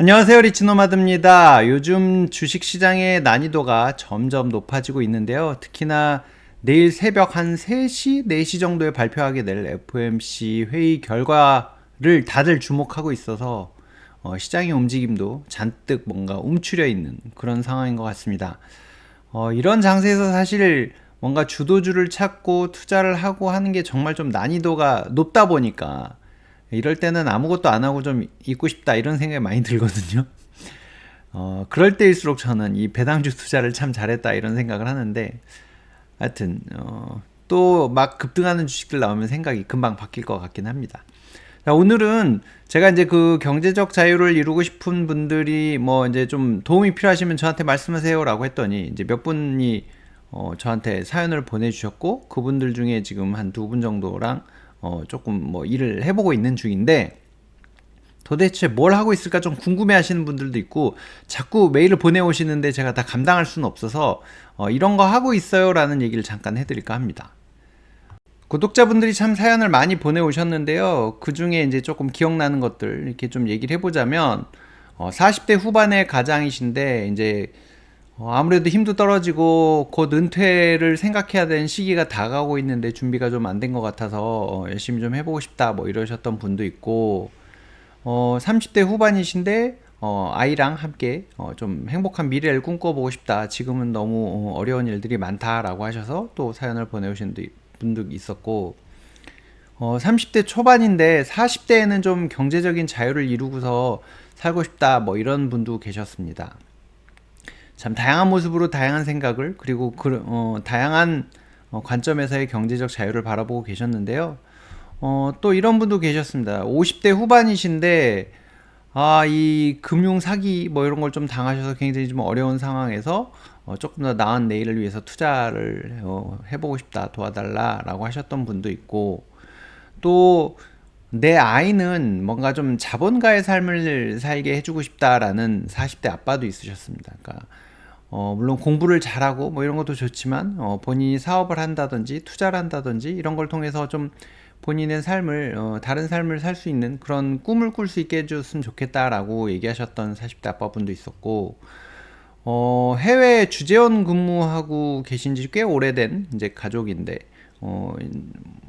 안녕하세요, 리치노마드입니다. 요즘 주식시장의 난이도가 점점 높아지고 있는데요. 특히나 내일 새벽 한 3시, 4시 정도에 발표하게 될 FOMC 회의 결과를 다들 주목하고 있어서 시장의 움직임도 잔뜩 뭔가 움츠려 있는 그런 상황인 것 같습니다. 이런 장세에서 사실 뭔가 주도주를 찾고 투자를 하고 하는 게 정말 좀 난이도가 높다 보니까 이럴 때는 아무것도 안 하고 좀 있고 싶다 이런 생각이 많이 들거든요. 그럴 때일수록 저는 이 배당주 투자를 참 잘했다 이런 생각을 하는데, 하여튼 또 막 급등하는 주식들 나오면 생각이 금방 바뀔 것 같긴 합니다. 자, 오늘은 제가 이제 그 경제적 자유를 이루고 싶은 분들이 뭐 이제 좀 도움이 필요하시면 저한테 말씀하세요라고 했더니 이제 몇 분이 저한테 사연을 보내주셨고, 그분들 중에 지금 한 2분 정도랑 조금 뭐 일을 해보고 있는 중인데, 도대체 뭘 하고 있을까 좀 궁금해 하시는 분들도 있고, 자꾸 메일을 보내오시는데 제가 다 감당할 수는 없어서 이런 거 하고 있어요 라는 얘기를 잠깐 해드릴까 합니다. 구독자분들이 참 사연을 많이 보내오셨는데요. 그 중에 이제 조금 기억나는 것들 이렇게 좀 얘기를 해보자면, 40대 후반의 가장이신데 이제 아무래도 힘도 떨어지고 곧 은퇴를 생각해야 되는 시기가 다가오고 있는데 준비가 좀 안 된 것 같아서 열심히 좀 해보고 싶다 뭐 이러셨던 분도 있고, 30대 후반이신데 아이랑 함께 좀 행복한 미래를 꿈꿔보고 싶다, 지금은 너무 어려운 일들이 많다라고 하셔서 또 사연을 보내오신 분도 있었고, 30대 초반인데 40대에는 좀 경제적인 자유를 이루고서 살고 싶다 뭐 이런 분도 계셨습니다. 참 다양한 모습으로 다양한 생각을, 그리고 다양한 관점에서의 경제적 자유를 바라보고 계셨는데요. 또 이런 분도 계셨습니다. 50대 후반이신데 이 금융 사기 뭐 이런 걸 좀 당하셔서 굉장히 좀 어려운 상황에서 조금 더 나은 내일을 위해서 투자를 해보고 싶다, 도와달라라고 하셨던 분도 있고, 또 내 아이는 뭔가 좀 자본가의 삶을 살게 해주고 싶다라는 40대 아빠도 있으셨습니다. 그러니까 물론 공부를 잘하고 뭐 이런 것도 좋지만 본인이 사업을 한다든지 투자를 한다든지 이런 걸 통해서 좀 본인의 삶을 다른 삶을 살 수 있는 그런 꿈을 꿀 수 있게 해줬으면 좋겠다라고 얘기하셨던 40대 아빠분도 있었고, 해외 주재원 근무하고 계신 지 꽤 오래된 이제 가족인데,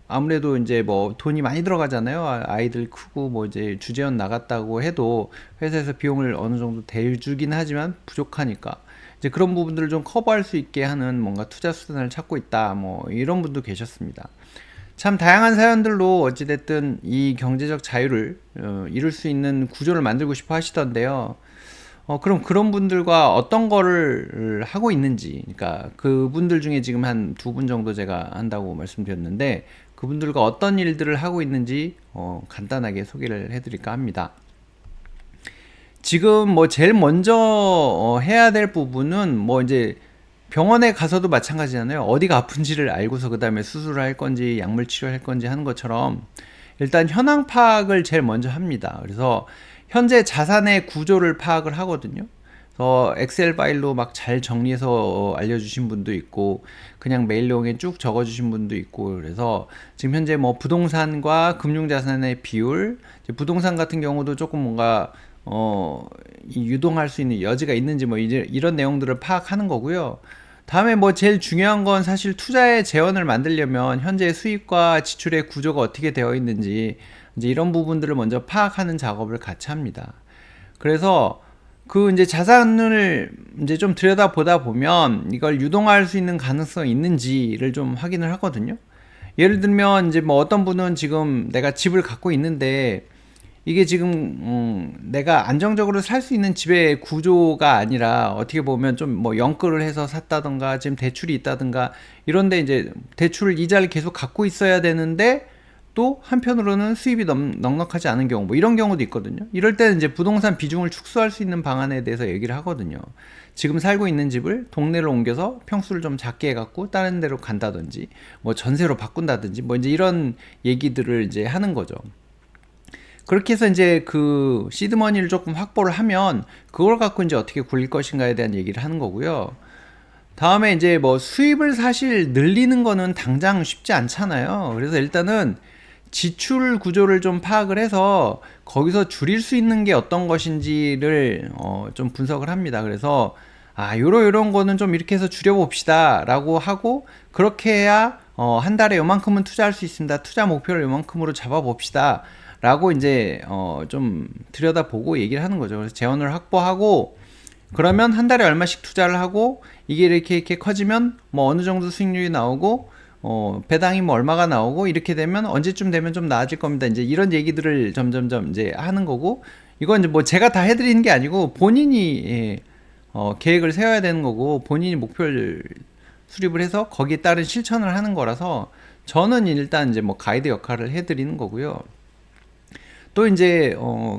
아무래도 이제 뭐 돈이 많이 들어가잖아요. 아이들 크고 뭐 이제 주재원 나갔다고 해도 회사에서 비용을 어느 정도 대주긴 하지만 부족하니까 이제 그런 부분들을 좀 커버할 수 있게 하는 뭔가 투자 수단을 찾고 있다 뭐 이런 분도 계셨습니다. 참 다양한 사연들로 어찌됐든 이 경제적 자유를 이룰 수 있는 구조를 만들고 싶어 하시던데요. 그럼 그런 분들과 어떤 거를 하고 있는지, 그러니까 그분들 중에 지금 한 2분 정도 제가 한다고 말씀드렸는데, 그분들과 어떤 일들을 하고 있는지 간단하게 소개를 해드릴까 합니다. 지금 뭐 제일 먼저 해야 될 부분은 뭐 이제 병원에 가서도 마찬가지잖아요. 어디가 아픈지를 알고서 그 다음에 수술을 할 건지 약물 치료할 건지 하는 것처럼 일단 현황 파악을 제일 먼저 합니다. 그래서 현재 자산의 구조를 파악을 하거든요. 그래서 엑셀 파일로 막 잘 정리해서 알려주신 분도 있고, 그냥 메일용에 쭉 적어주신 분도 있고, 그래서 지금 현재 뭐 부동산과 금융자산의 비율, 부동산 같은 경우도 조금 뭔가 유동할 수 있는 여지가 있는지 뭐 이제 이런 내용들을 파악하는 거고요. 다음에 뭐 제일 중요한 건 사실 투자의 재원을 만들려면 현재 수입과 지출의 구조가 어떻게 되어 있는지 이제 이런 부분들을 먼저 파악하는 작업을 같이 합니다. 그래서 그 이제 자산을 이제 좀 들여다보다 보면 이걸 유동할 수 있는 가능성이 있는지를 좀 확인을 하거든요. 예를 들면 이제 뭐 어떤 분은 지금 내가 집을 갖고 있는데 이게 지금 내가 안정적으로 살 수 있는 집의 구조가 아니라 어떻게 보면 좀 뭐 연끌을 해서 샀다던가 지금 대출이 있다던가 이런데 이제 대출 이자를 계속 갖고 있어야 되는데 또 한편으로는 수입이 넉넉하지 않은 경우 뭐 이런 경우도 있거든요. 이럴 때는 이제 부동산 비중을 축소할 수 있는 방안에 대해서 얘기를 하거든요. 지금 살고 있는 집을 동네로 옮겨서 평수를 좀 작게 해갖고 다른 데로 간다든지 뭐 전세로 바꾼다든지 뭐 이제 이런 얘기들을 이제 하는 거죠. 그렇게 해서 이제 그 시드머니를 조금 확보를 하면 그걸 갖고 이제 어떻게 굴릴 것인가에 대한 얘기를 하는 거고요. 다음에 이제 뭐 수입을 사실 늘리는 거는 당장 쉽지 않잖아요. 그래서 일단은 지출 구조를 좀 파악을 해서 거기서 줄일 수 있는 게 어떤 것인지를 좀 분석을 합니다. 그래서 요런 거는 좀 이렇게 해서 줄여봅시다 라고 하고, 그렇게 해야 한 달에 요만큼은 투자할 수 있습니다. 투자 목표를 요만큼으로 잡아봅시다 라고 이제 좀 들여다보고 얘기를 하는 거죠. 그래서 재원을 확보하고, 그러면 한 달에 얼마씩 투자를 하고, 이게 이렇게 커지면 뭐 어느 정도 수익률이 나오고, 배당이 뭐 얼마가 나오고, 이렇게 되면 언제쯤 되면 좀 나아질 겁니다. 이제 이런 얘기들을 점점점 이제 하는 거고, 이건 이제 뭐 제가 다 해드리는 게 아니고 본인이 계획을 세워야 되는 거고, 본인이 목표를 수립을 해서 거기에 따른 실천을 하는 거라서, 저는 일단 이제 뭐 가이드 역할을 해드리는 거고요. 또 이제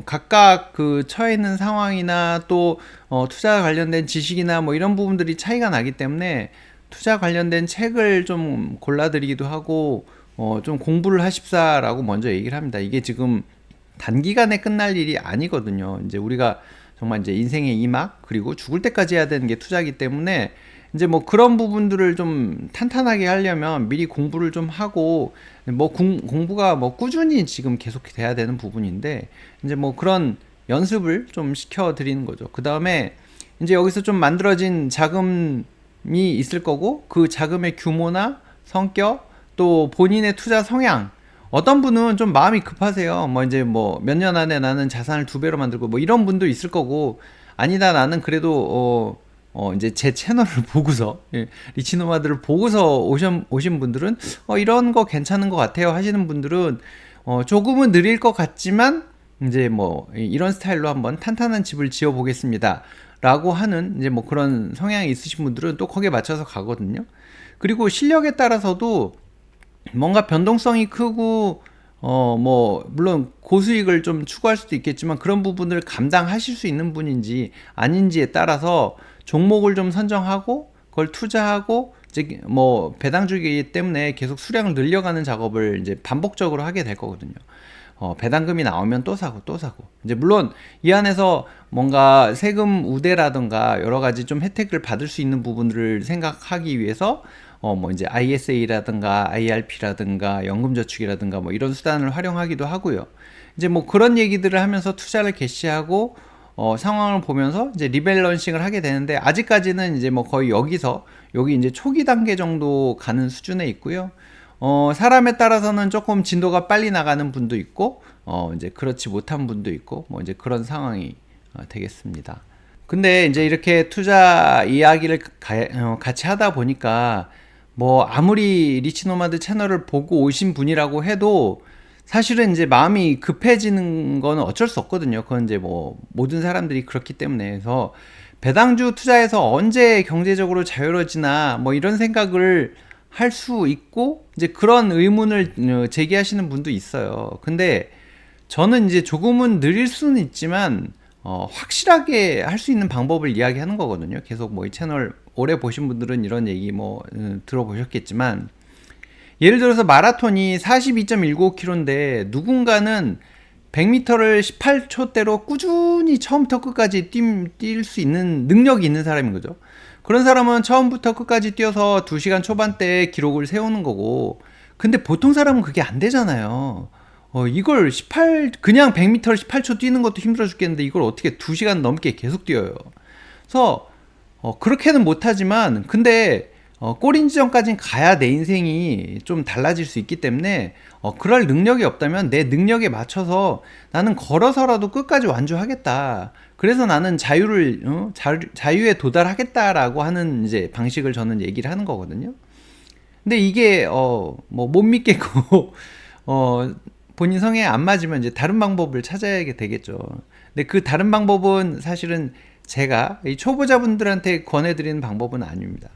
각각 그 처해 있는 상황이나 또 투자 관련된 지식이나 뭐 이런 부분들이 차이가 나기 때문에 투자 관련된 책을 좀 골라드리기도 하고, 좀 공부를 하십사라고 먼저 얘기를 합니다. 이게 지금 단기간에 끝날 일이 아니거든요. 이제 우리가 정말 이제 인생의 이막, 그리고 죽을 때까지 해야 되는 게 투자이기 때문에, 이제 뭐 그런 부분들을 좀 탄탄하게 하려면 미리 공부를 좀 하고, 뭐 공부가 뭐 꾸준히 지금 계속 돼야 되는 부분인데, 이제 뭐 그런 연습을 좀 시켜 드리는 거죠. 그 다음에 이제 여기서 좀 만들어진 자금이 있을 거고, 그 자금의 규모나 성격, 또 본인의 투자 성향, 어떤 분은 좀 마음이 급하세요. 뭐 이제 뭐 몇 년 안에 나는 자산을 2배로 만들고, 뭐 이런 분도 있을 거고, 아니다 나는 그래도 이제 제 채널을 보고서, 리치노마드를 보고서 오신 분들은 이런 거 괜찮은 것 같아요 하시는 분들은 조금은 느릴 것 같지만, 이제 뭐 이런 스타일로 한번 탄탄한 집을 지어 보겠습니다 라고 하는 이제 뭐 그런 성향이 있으신 분들은 또 거기에 맞춰서 가거든요. 그리고 실력에 따라서도 뭔가 변동성이 크고 뭐 물론 고수익을 좀 추구할 수도 있겠지만, 그런 부분을 감당하실 수 있는 분인지 아닌지에 따라서 종목을 좀 선정하고 그걸 투자하고, 이제 뭐 배당 주기 때문에 계속 수량을 늘려가는 작업을 이제 반복적으로 하게 될 거거든요. 배당금이 나오면 또 사고 또 사고, 이제 물론 이 안에서 뭔가 세금 우대라든가 여러 가지 좀 혜택을 받을 수 있는 부분들을 생각하기 위해서 뭐 이제 ISA라든가 IRP라든가 연금저축이라든가 뭐 이런 수단을 활용하기도 하고요. 이제 뭐 그런 얘기들을 하면서 투자를 개시하고 상황을 보면서 이제 리밸런싱을 하게 되는데, 아직까지는 이제 뭐 거의 여기 이제 초기 단계 정도 가는 수준에 있고요. 사람에 따라서는 조금 진도가 빨리 나가는 분도 있고, 이제 그렇지 못한 분도 있고, 뭐 이제 그런 상황이 되겠습니다. 근데 이제 이렇게 투자 이야기를 같이 하다 보니까, 뭐 아무리 리치노마드 채널을 보고 오신 분이라고 해도 사실은 이제 마음이 급해지는 거는 어쩔 수 없거든요. 그건 이제 뭐 모든 사람들이 그렇기 때문에. 그래서 배당주 투자에서 언제 경제적으로 자유로워지나 뭐 이런 생각을 할 수 있고, 이제 그런 의문을 제기하시는 분도 있어요. 근데 저는 이제 조금은 느릴 수는 있지만 확실하게 할 수 있는 방법을 이야기하는 거거든요. 계속 뭐 이 채널 오래 보신 분들은 이런 얘기 뭐 들어보셨겠지만, 예를 들어서 마라톤이 42.195km인데 누군가는 100m를 18초대로 꾸준히 처음부터 끝까지 뛸 수 있는 능력이 있는 사람인 거죠. 그런 사람은 처음부터 끝까지 뛰어서 2시간 초반대에 기록을 세우는 거고, 근데 보통 사람은 그게 안 되잖아요. 이걸 그냥 100m를 18초 뛰는 것도 힘들어 죽겠는데 이걸 어떻게 2시간 넘게 계속 뛰어요. 그래서 그렇게는 못하지만, 근데 골인 지점까지는 가야 내 인생이 좀 달라질 수 있기 때문에, 그럴 능력이 없다면 내 능력에 맞춰서 나는 걸어서라도 끝까지 완주하겠다. 그래서 나는 자유에 도달하겠다라고 하는 이제 방식을 저는 얘기를 하는 거거든요. 근데 이게 뭐 못 믿겠고 본인 성향에 안 맞으면 이제 다른 방법을 찾아야 되겠죠. 근데 그 다른 방법은 사실은 제가 이 초보자분들한테 권해드리는 방법은 아닙니다.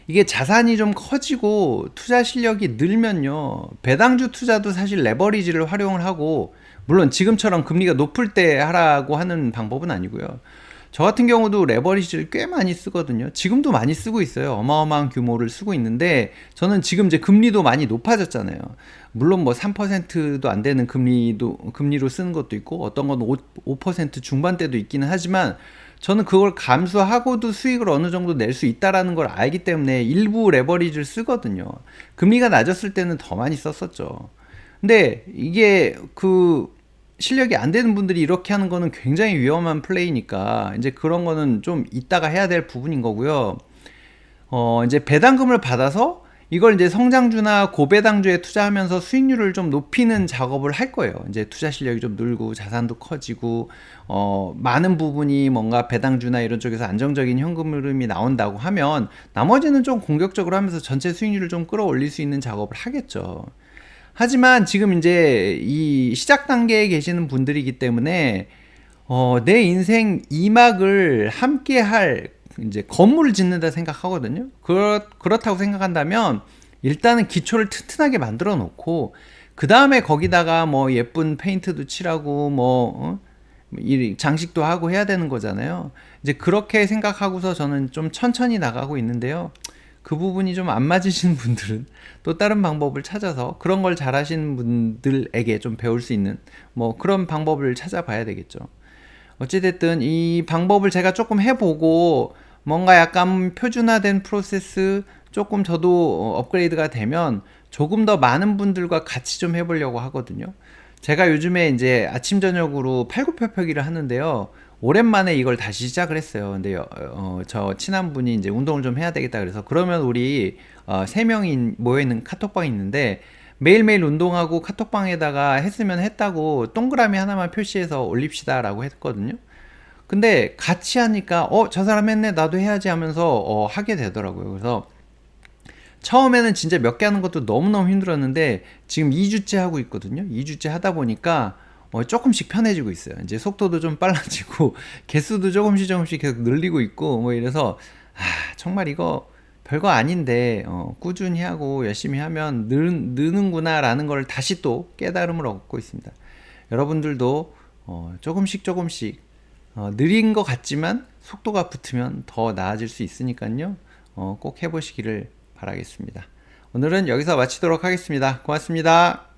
이게 자산이 좀 커지고 투자 실력이 늘면요, 배당주 투자도 사실 레버리지를 활용을 하고, 물론 지금처럼 금리가 높을 때 하라고 하는 방법은 아니고요. 저 같은 경우도 레버리지를 꽤 많이 쓰거든요. 지금도 많이 쓰고 있어요. 어마어마한 규모를 쓰고 있는데, 저는 지금 이제 금리도 많이 높아졌잖아요. 물론 뭐 3%도 안 되는 금리로 쓰는 것도 있고, 어떤 건 5% 중반대도 있기는 하지만, 저는 그걸 감수하고도 수익을 어느 정도 낼 수 있다라는 걸 알기 때문에 일부 레버리지를 쓰거든요. 금리가 낮았을 때는 더 많이 썼었죠. 근데 이게 그 실력이 안 되는 분들이 이렇게 하는 거는 굉장히 위험한 플레이니까 이제 그런 거는 좀 이따가 해야 될 부분인 거고요. 이제 배당금을 받아서 이걸 이제 성장주나 고배당주에 투자하면서 수익률을 좀 높이는 작업을 할 거예요. 이제 투자 실력이 좀 늘고 자산도 커지고 많은 부분이 뭔가 배당주나 이런 쪽에서 안정적인 현금 흐름이 나온다고 하면 나머지는 좀 공격적으로 하면서 전체 수익률을 좀 끌어올릴 수 있는 작업을 하겠죠. 하지만 지금 이제 이 시작 단계에 계시는 분들이기 때문에 내 인생 2막을 함께 할 이제 건물을 짓는다 생각하거든요. 그렇다고 생각한다면 일단은 기초를 튼튼하게 만들어 놓고 그 다음에 거기다가 뭐 예쁜 페인트도 칠하고 이 장식도 하고 해야 되는 거잖아요. 이제 그렇게 생각하고서 저는 좀 천천히 나가고 있는데요. 그 부분이 좀 안 맞으시는 분들은 또 다른 방법을 찾아서 그런 걸 잘하시는 분들에게 좀 배울 수 있는 뭐 그런 방법을 찾아봐야 되겠죠. 어찌됐든 이 방법을 제가 조금 해보고 뭔가 약간 표준화된 프로세스 조금 저도 업그레이드가 되면 조금 더 많은 분들과 같이 좀 해보려고 하거든요. 제가 요즘에 이제 아침 저녁으로 팔굽혀펴기를 하는데요. 오랜만에 이걸 다시 시작을 했어요. 근데 저 친한 분이 이제 운동을 좀 해야 되겠다 그래서 그러면 우리 세 명이 모여 있는 카톡방이 있는데 매일매일 운동하고 카톡방에다가 했으면 했다고 동그라미 하나만 표시해서 올립시다라고 했거든요. 근데 같이 하니까 저 사람 했네 나도 해야지 하면서 하게 되더라고요. 그래서 처음에는 진짜 몇 개 하는 것도 너무너무 힘들었는데 지금 2주째 하고 있거든요. 2주째 하다 보니까 조금씩 편해지고 있어요. 이제 속도도 좀 빨라지고 개수도 조금씩 계속 늘리고 있고 뭐 이래서 정말 이거 별거 아닌데 꾸준히 하고 열심히 하면 느는구나 라는 걸 다시 또 깨달음을 얻고 있습니다. 여러분들도 조금씩 느린 것 같지만 속도가 붙으면 더 나아질 수 있으니까요. 꼭 해보시기를 바라겠습니다. 오늘은 여기서 마치도록 하겠습니다. 고맙습니다.